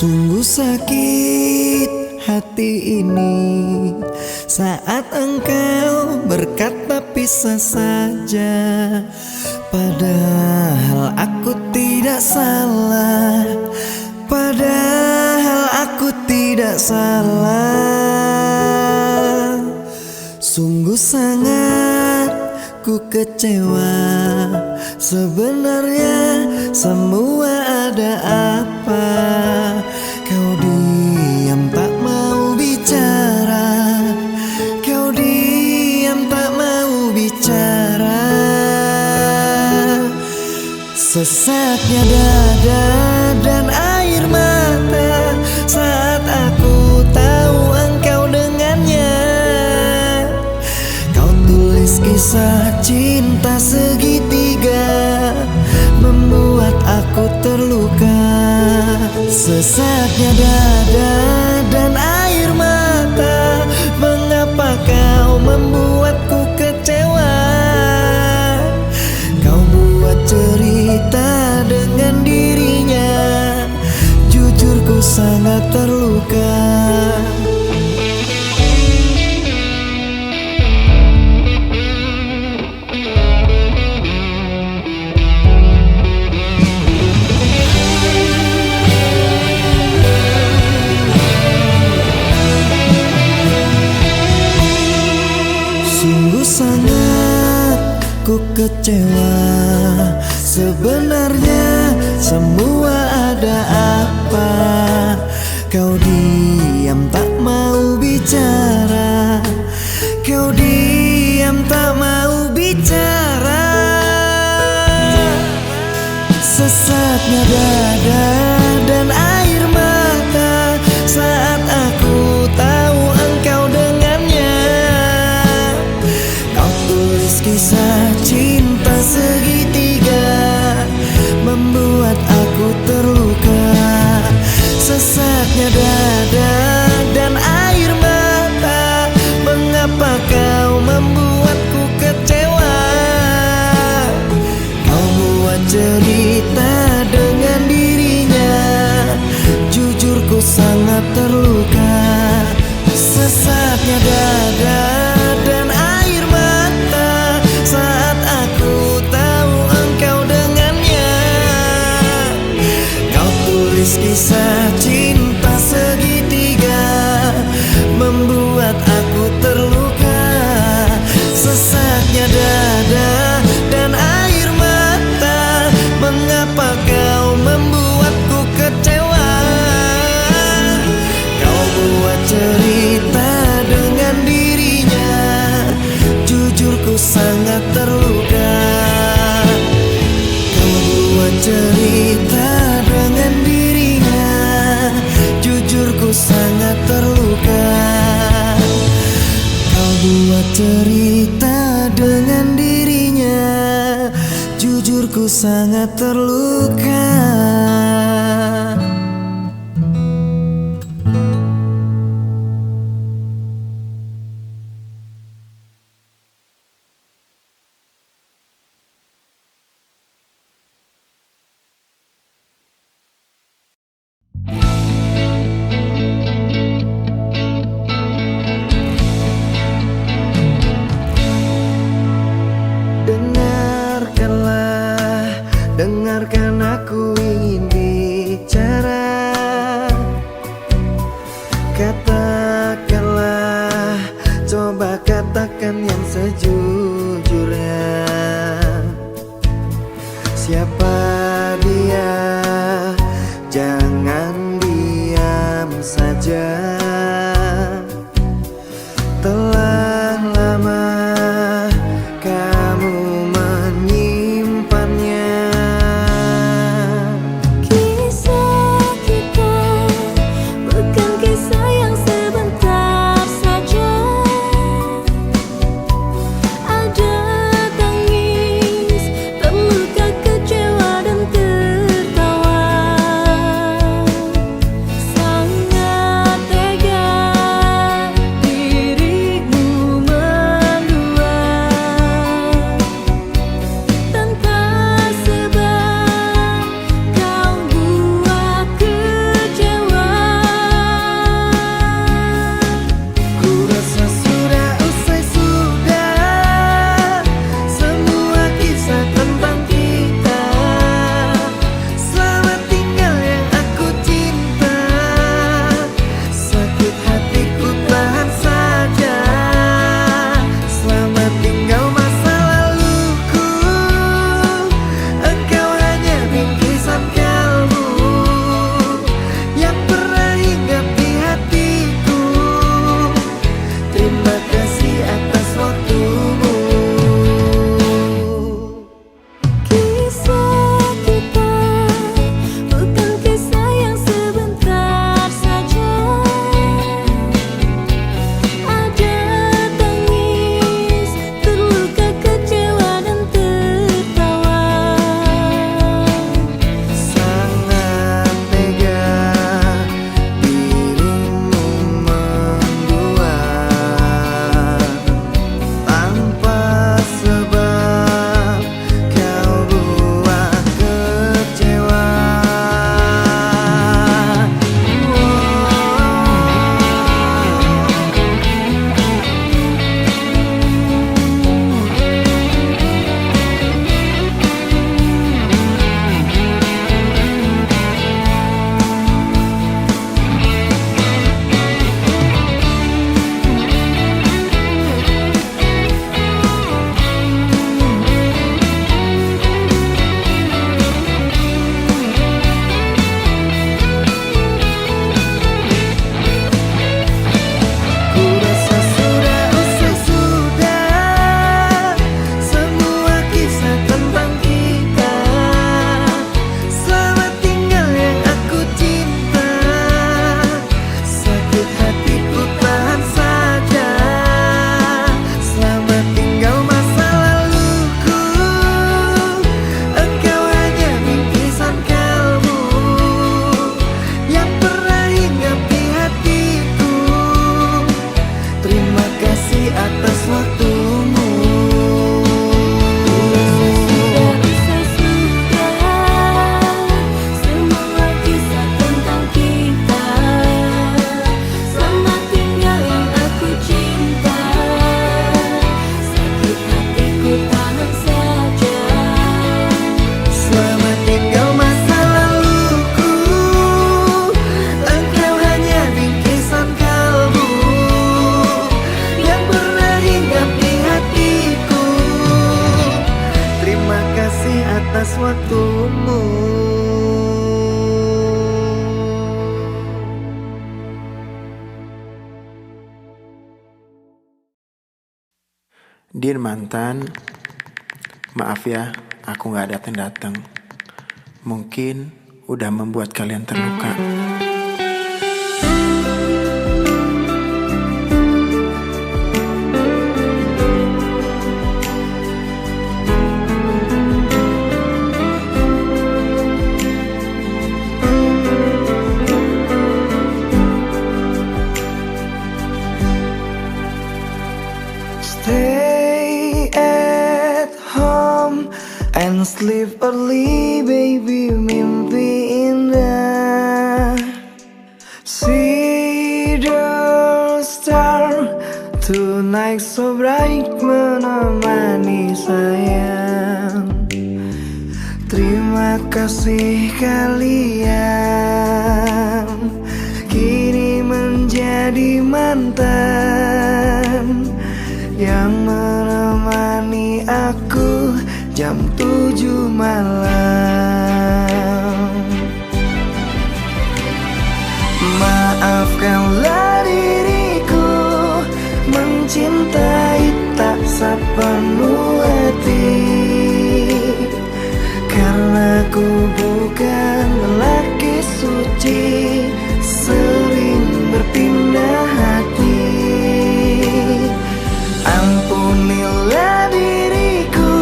Sungguh sakit hati ini saat engkau berkata pisah saja, padahal aku tidak salah, padahal aku tidak salah. Sungguh sangat ku kecewa, sebenarnya semua ada apa? Kau diam tak mau bicara, kau diam tak mau bicara. Sesaknya dada dan air mata saat aku tahu engkau dengannya. Kau tulis kisah cinta segitiga, membuat aku terluka. Sesaknya dada dan air mata, mengapa kau membuatku kecewa? Kau buat cerita dengan dirinya, jujur ku sangat terluka. Sungguh sangat ku kecewa, sebenarnya semua ada apa? Kau diam tak mau bicara, kau diam tak mau bicara. Sesaknya dada dan air mata saat aku tahu engkau dengannya. Kau tulis kisah cinta segitiga, membuat aku terluka. Sesaknya dada dan air mata, mengapa kau membuatku kecewa? Kau buat cerita dengan dirinya, jujur ku sangat terluka. Sesaknya dada dan air mata saat aku tahu engkau dengannya. Kau tulis kisah cinta segitiga, membuat aku terluka. Sesaknya dada dan air mata, mengapa kau membuatku kecewa? Kau buat cerita dengan dirinya, jujur ku sangat terluka. Kau buat cerita dengan dirinya, jujur ku sangat terluka. Kau buat cerita dengan dirinya, jujur ku sangat terluka. Dengarkanlah, dengarkan aku ingin bicara. Katakanlah, coba katakan yang sejujurnya. Siapa dia? Jangan diam saja. Telah lama kamu menyimpannya. Kisah kita bukan kisah yang sebentar saja. Ada waktumu. Dear mantan, maaf ya, aku gak datang-datang. Mungkin udah membuat kalian terluka. Stay at home and sleep early, baby, mimpi indah. See the star tonight so bright, menemani sayang. Terima kasih kalian kini menjadi mantan yang menemani aku jam 7 malam. Maafkanlah diriku mencintai tak sepenuh hati, karena ku bukan lelaki suci, sering berpindah hati. Ampunilah diriku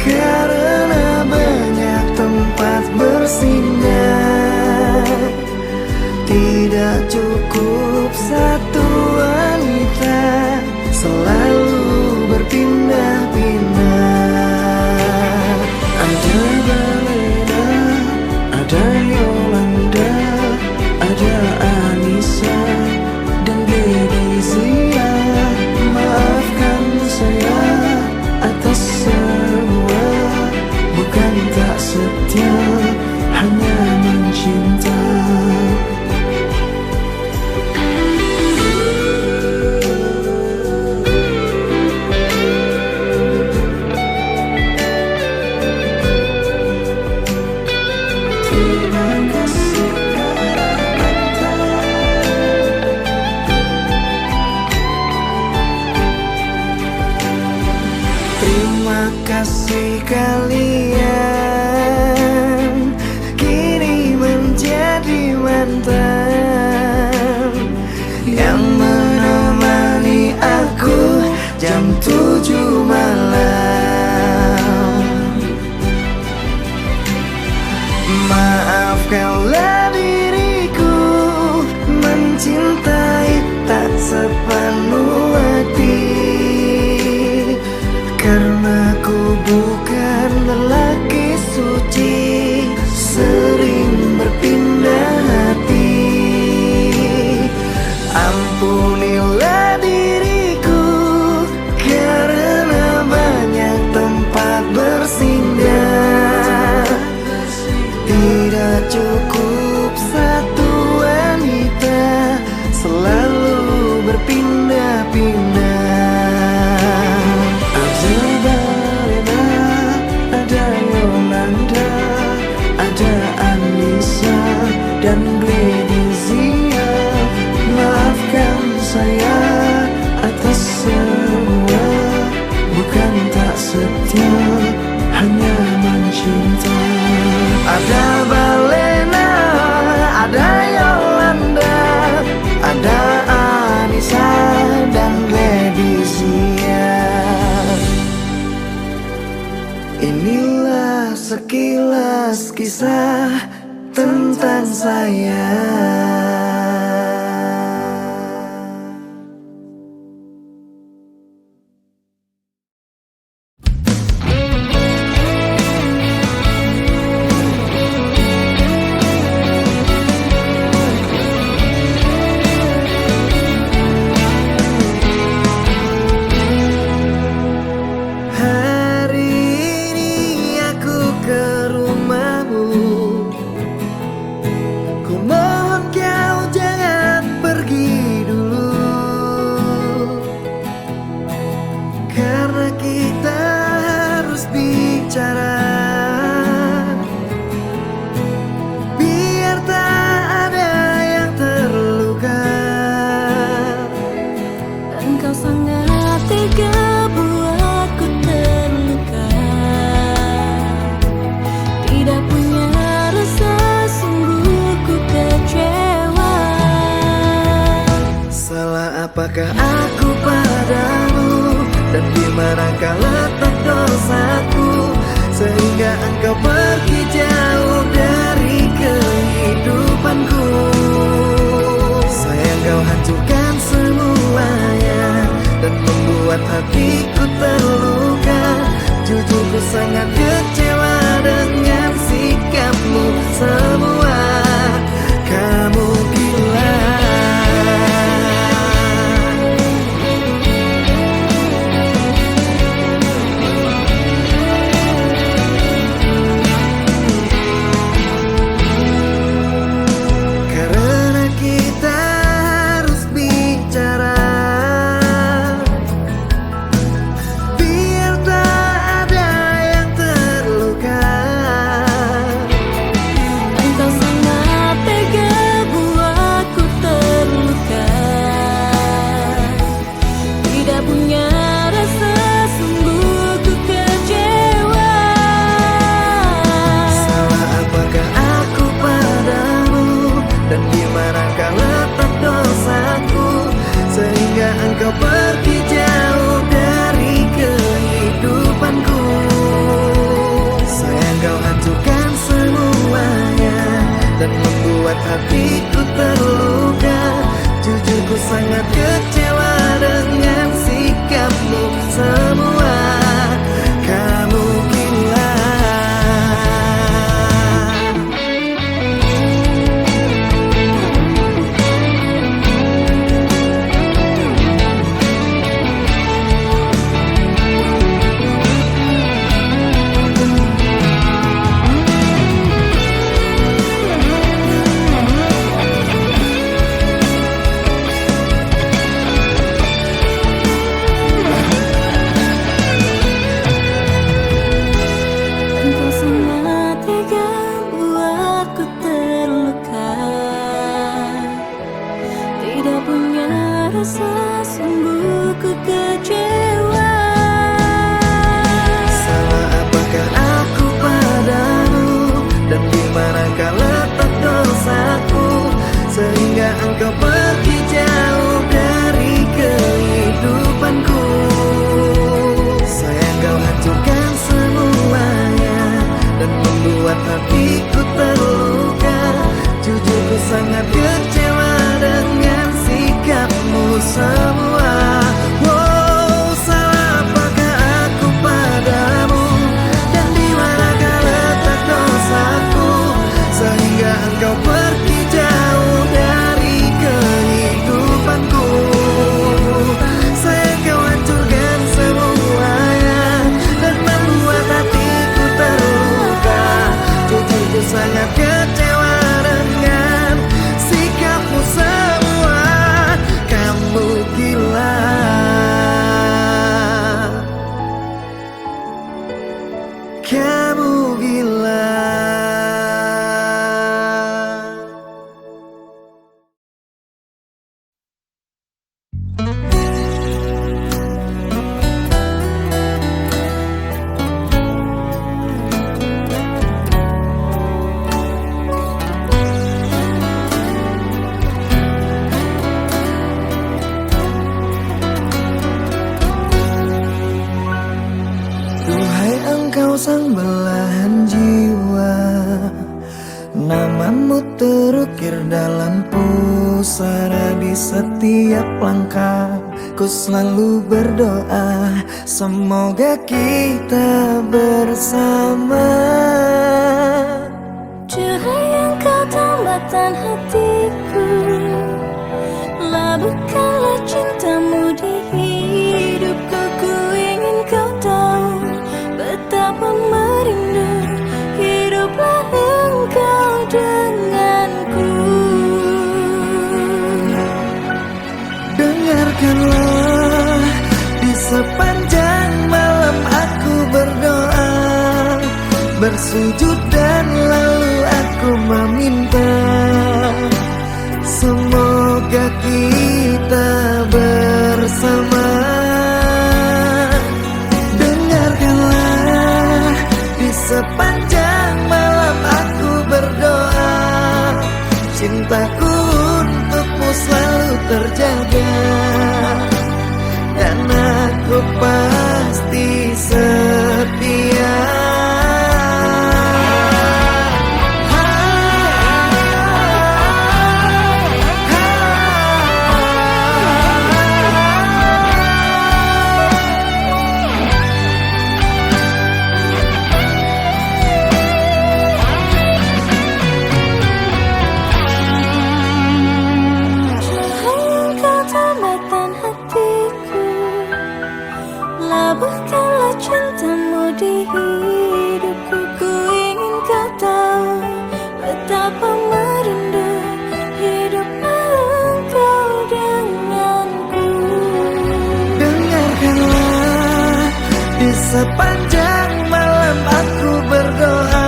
karena banyak tempat bersinggah. Tidak cukup satu wanita, selalu berpindah-pindah. Ada Balena, ada Yolanda, ada Anissa dan Gledizia. Maafkan saya atas semua, bukan tak setia, hanya mencinta. Terima kasih Terima kasih kalian kini menjadi mantan yang menemani aku jam 7 malam. Maafkanlah diriku mencintai tak sepenuh hati, karena ku bukan lelaki suci, sering berpindah hati. Ampunilah diriku karena banyak tempat bersinggah. Tidak cukup satu wanita, selalu berpindah-pindah. Ada Balena, ada Yolanda, ada Anissa dan Gledizia. Maafkan saya atas semua, bukan tak setia, hanya mencinta. Ada Balena, ada Yolanda, ada Anissa dan Gledizia. Inilah sekilas kisah tentang saya. Ku mohon kau engkau pergi jauh dari kehidupanku. Sayang kau hancurkan semuanya dan membuat hatiku terluka. Jujur ku sangat kecewa dengan sikapmu semua. Kamu gila. Karena kita harus bicara, biar tak ada yang terluka. Engkau sangat tega buatku terluka. Tidak punya rasa, sungguh ku kecewa. Salah apakah aku padamu, dan di manakah letak dosaku, sehingga engkau pergi jauh dari kehidupanku. Sayang kau hancurkan semuanya dan membuat hatiku terluka. Jujur ku sangat kecewa dengan sikapmu semua. Kamu gila. Engkau sangat tega buatku terluka. Tidak punya rasa, sungguh ku kecewa. Salah apakah aku padamu, dan di manakah letak dosaku, sehingga engkau pergi jauh dari kehidupanku. Sayang kau hancurkan semuanya dan membuat hatiku terluka. Jujur ku sangat kecewa dengan sikapmu semua. Wow, salah apakah aku padamu, dan di manakah letak dosaku, sehingga engkau pergi jauh dari kehidupanku. Sayang kau hancurkan semuanya dan membuat hatiku terluka. Jujur ku sangat kecewa dengan sikapmu semua. Kamu gila. Kamu gila. Duhai engkau sang belahan jiwa, namamu terukir dalam pusara. Di setiap langkah ku selalu berdoa, semoga kita bersama. Cahaya engkau tambatan hatiku, labuhkanlah cintamu di hidupku. Ku ingin kau tahu betapa merindu hiduplah engkau denganku. Dengarkanlah, di sepanjang malam aku berdoa, bersujud dan lalu aku meminta, semoga kita bersama. Dengarkanlah, di sepanjang malam aku berdoa, cintaku untukmu selalu terjaga, dan aku pasti setia. malam aku berdoa,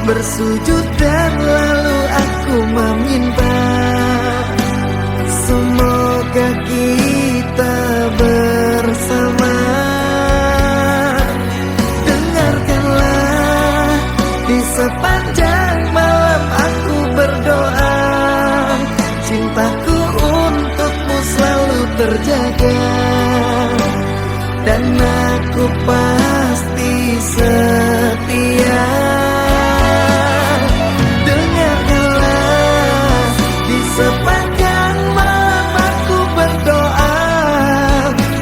bersujud dan lalu aku meminta, semoga kita bersama. Dengarkanlah, di sepanjang malam aku berdoa, cintaku untukmu selalu terjaga, dan aku pasti setia. Dengarkanlah, di sepanjang malam aku berdoa,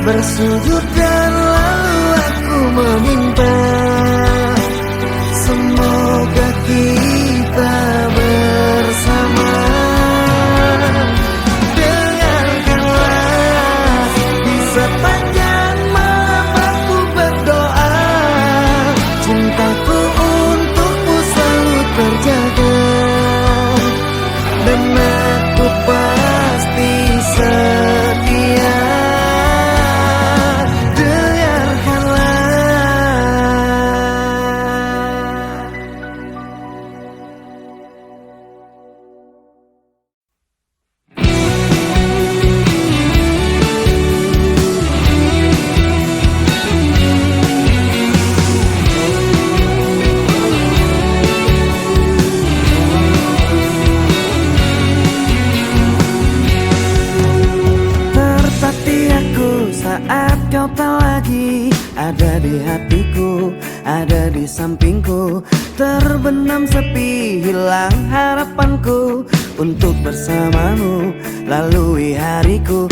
bersujud dan lalu aku meminta, semoga kita bersama. Dengarkanlah, di sepanjang malam aku berdoa, cintaku untukmu selalu terjaga, dan aku pasti setia. Saat kau tak lagi ada di hatiku, ada di sampingku, terbenam sepi, hilang harapanku untuk bersamamu lalui hariku.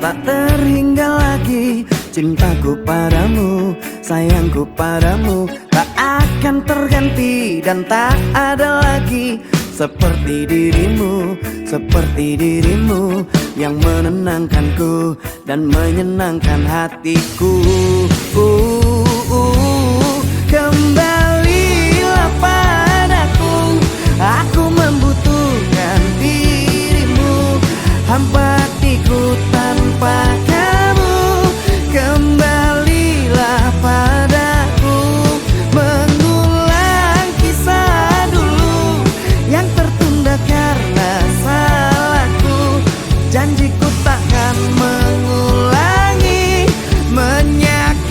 Tak terhingga lagi cintaku padamu, sayangku padamu tak akan terganti dan tak ada lagi seperti dirimu, seperti dirimu yang menenangkanku dan menyenangkan hatiku. Kembalilah padaku, aku membutuhkan dirimu, hampa hatiku tanpa kamu. Kembalilah padaku, mengulang kisah dulu yang tertunda karena salahku. Janjiku takkan mengulangi menyakiti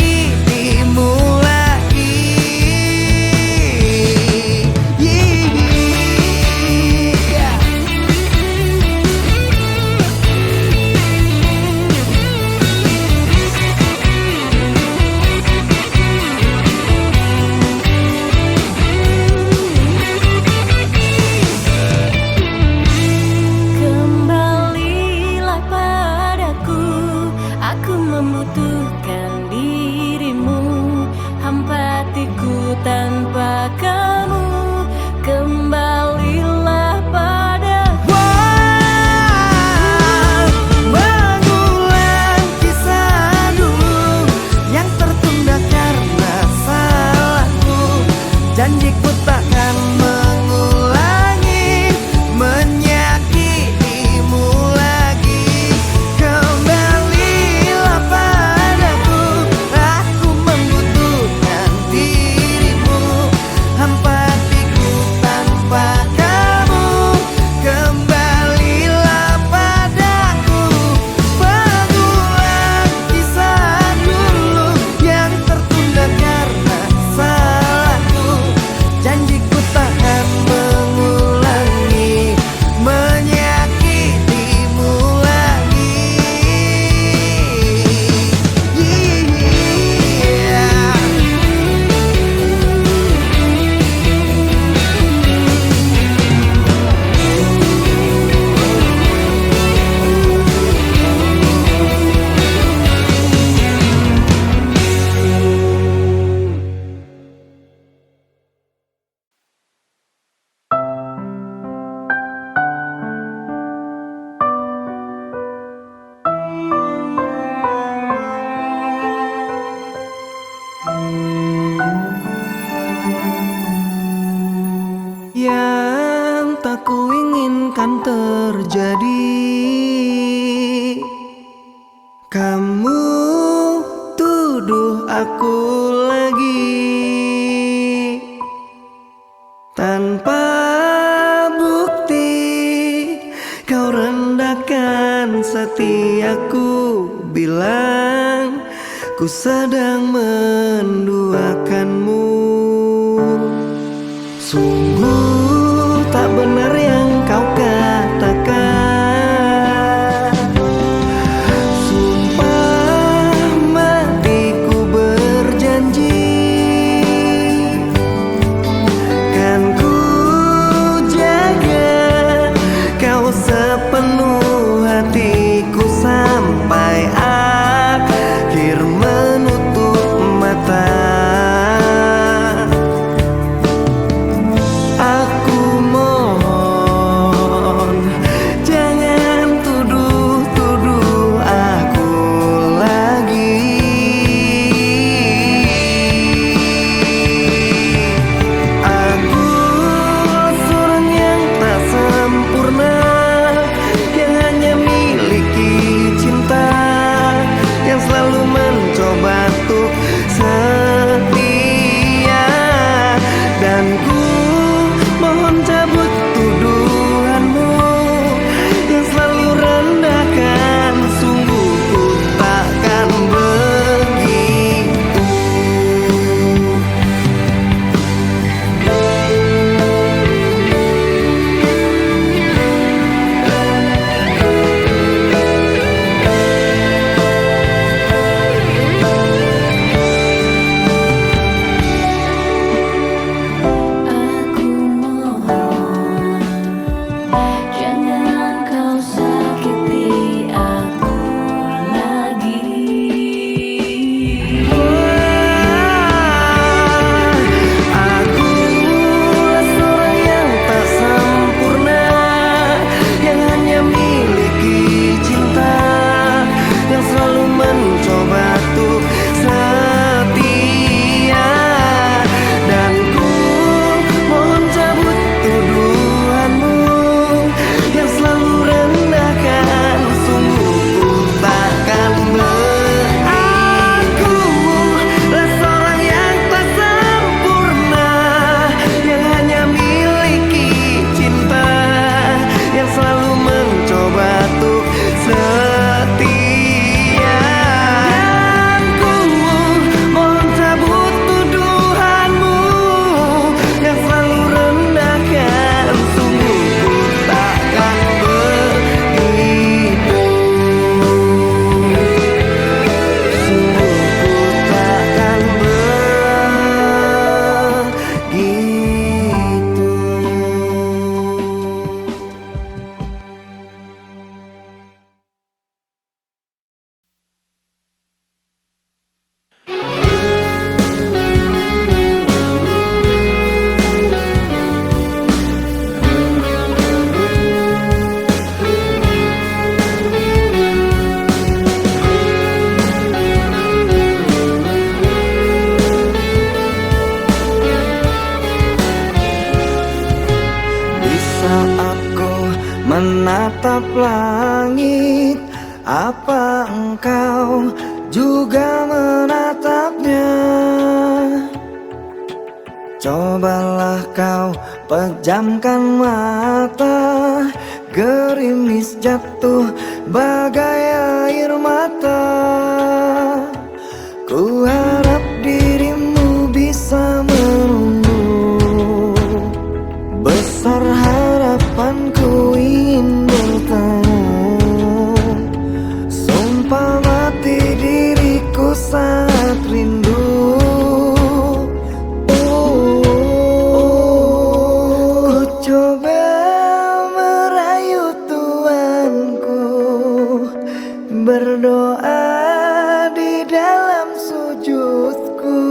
Kamu tuduh aku lagi tanpa bukti. Kau rendahkan setiaku, bilang ku sedang menduakanmu. Sungguh tak benar yang kau katakan. Sumpah matiku berjanji, kan ku jaga kau sepenuh hatiku sampai akhir menutup mata. Aku mohon jangan tuduh-tuduh aku lagi. Aku seorang yang tak sempurna, yang hanya miliki cinta, yang selalu mencoba untuk setia. Dan ku mohon cabut tuduhanmu yang selalu rendahkan. Sungguh ku takkan begitu. Aku mohon jangan kau sakiti aku lagi. Aku seorang yang tak sempurna, yang hanya miliki cinta, yang selalu mencoba untuk setia. Dan ku mohon cabut tuduhanmu yang selalu rendahkan. Sungguh ku takkan Aku seorang yang tak sempurna, yang hanya miliki cinta, yang selalu mencoba untuk setia. Dan ku mohon cabut tuduhanmu yang selalu rendahkan. Sungguh ku takkan begitu. Sungguh ku takkan begitu. Di saat ku menatap langit, apa engkau juga menatapnya? Cobalah kau pejamkan mata, gerimis jatuh bagai air mata. Ku harap dirimu bisa menunggu. Besar harapanku ingin bertemu. Sumpah mati diriku saat rindu. Ku coba merayu Tuanku, berdoa di dalam sujudku.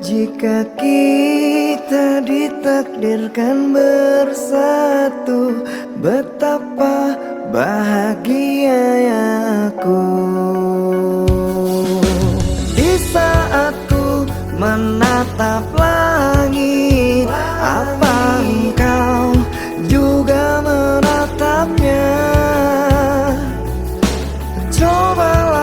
Jika kita ditakdirkan bersatu, betapa bahagia aku. Di saat ku menatap langit, apa engkau juga menatapnya? Cobalah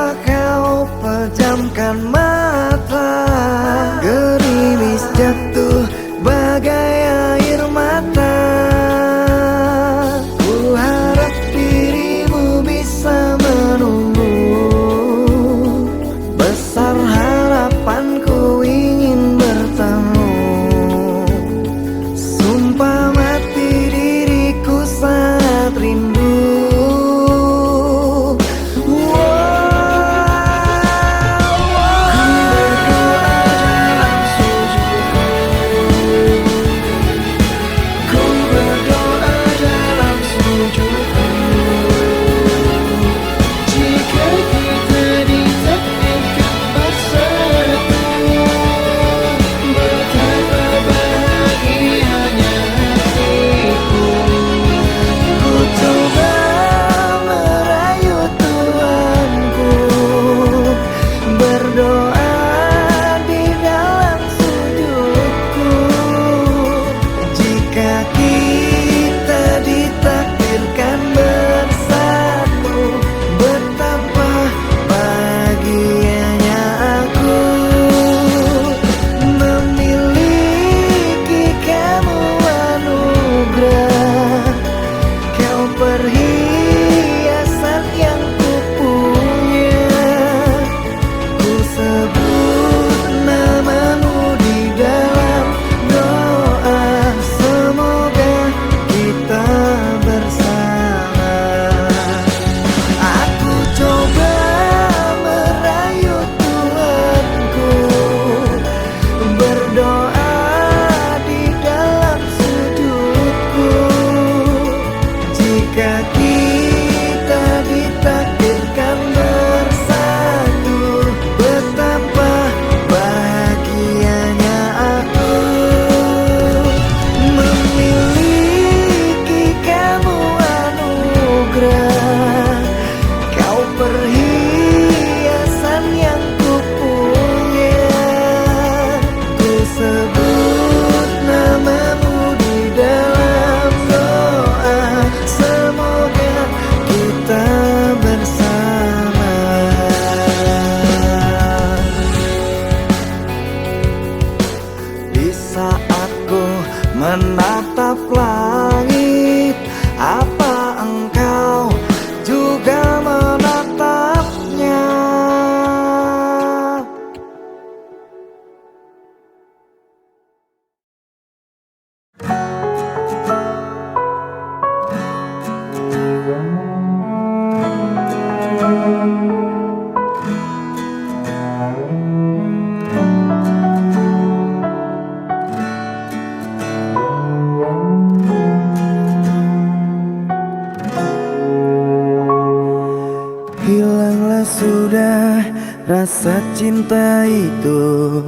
merah rasa cinta itu,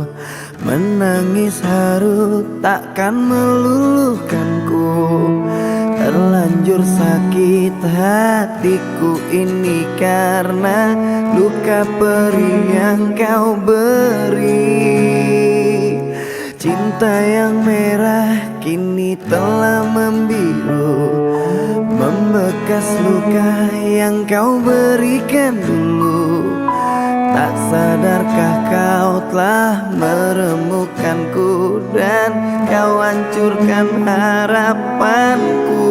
menangis haru takkan meluluhkanku. Terlanjur sakit hatiku ini karena luka perih yang kau beri. Cinta yang merah kini telah membiru, membekas luka yang kau berikan dulu. Tak sadarkah kau telah meremukkanku dan kau hancurkan harapanku.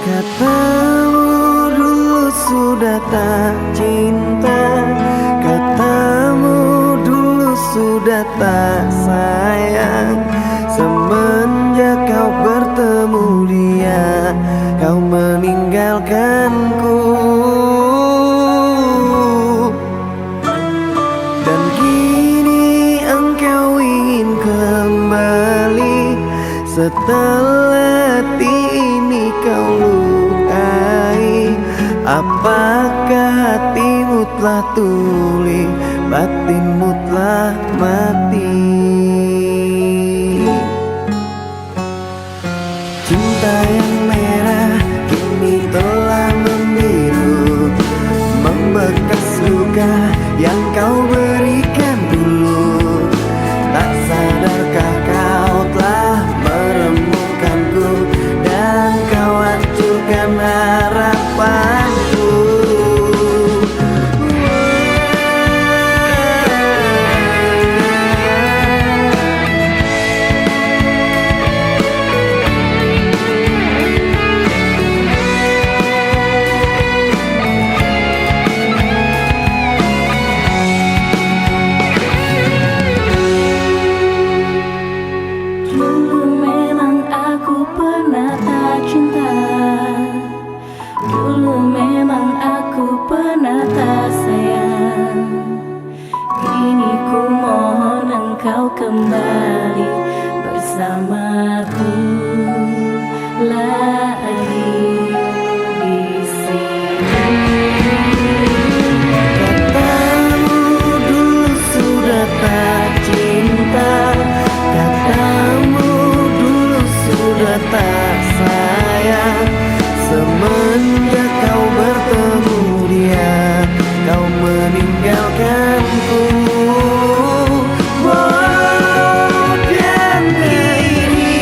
Katamu dulu sudah tak cinta, katamu dulu sudah tak sayang. Semenjak kau bertemu dia, kau meninggalkanku. Dan kini engkau ingin kembali, setelah hati ini kau lukai. Apakah hatimu telah tuli, batinmu telah mati? Cinta yang merah kini telah membiru, membekas luka yang kau berikan dulu. Tak sadarkah kau telah meremukkanku dan kau hancurkan harapanku. Dulu memang aku pernah tak cinta, dulu memang aku pernah tak sayang. Kini ku mohon engkau kembali bersamaku lagi di sini. Katamu dulu sudah tak cinta, katamu dulu sudah tak sayang. Semenjak kau bertemu dia, kau meninggalkanku. Dan kini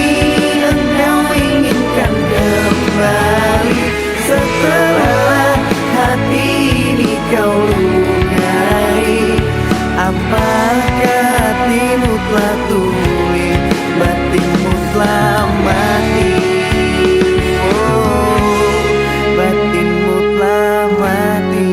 engkau inginkan kembali, setelah hati ini kau lukai. Apakah hatimu telah tuli, batinmu telah mati? Oh, batinmu telah mati.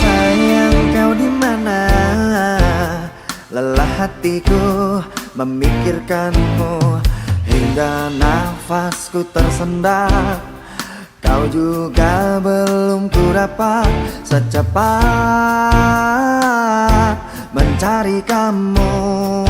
Sayang, kau di mana? Lelah hatiku memikirkanmu hingga nafasku tersendat. Kau juga belum ku dapat secepat mencari kamu.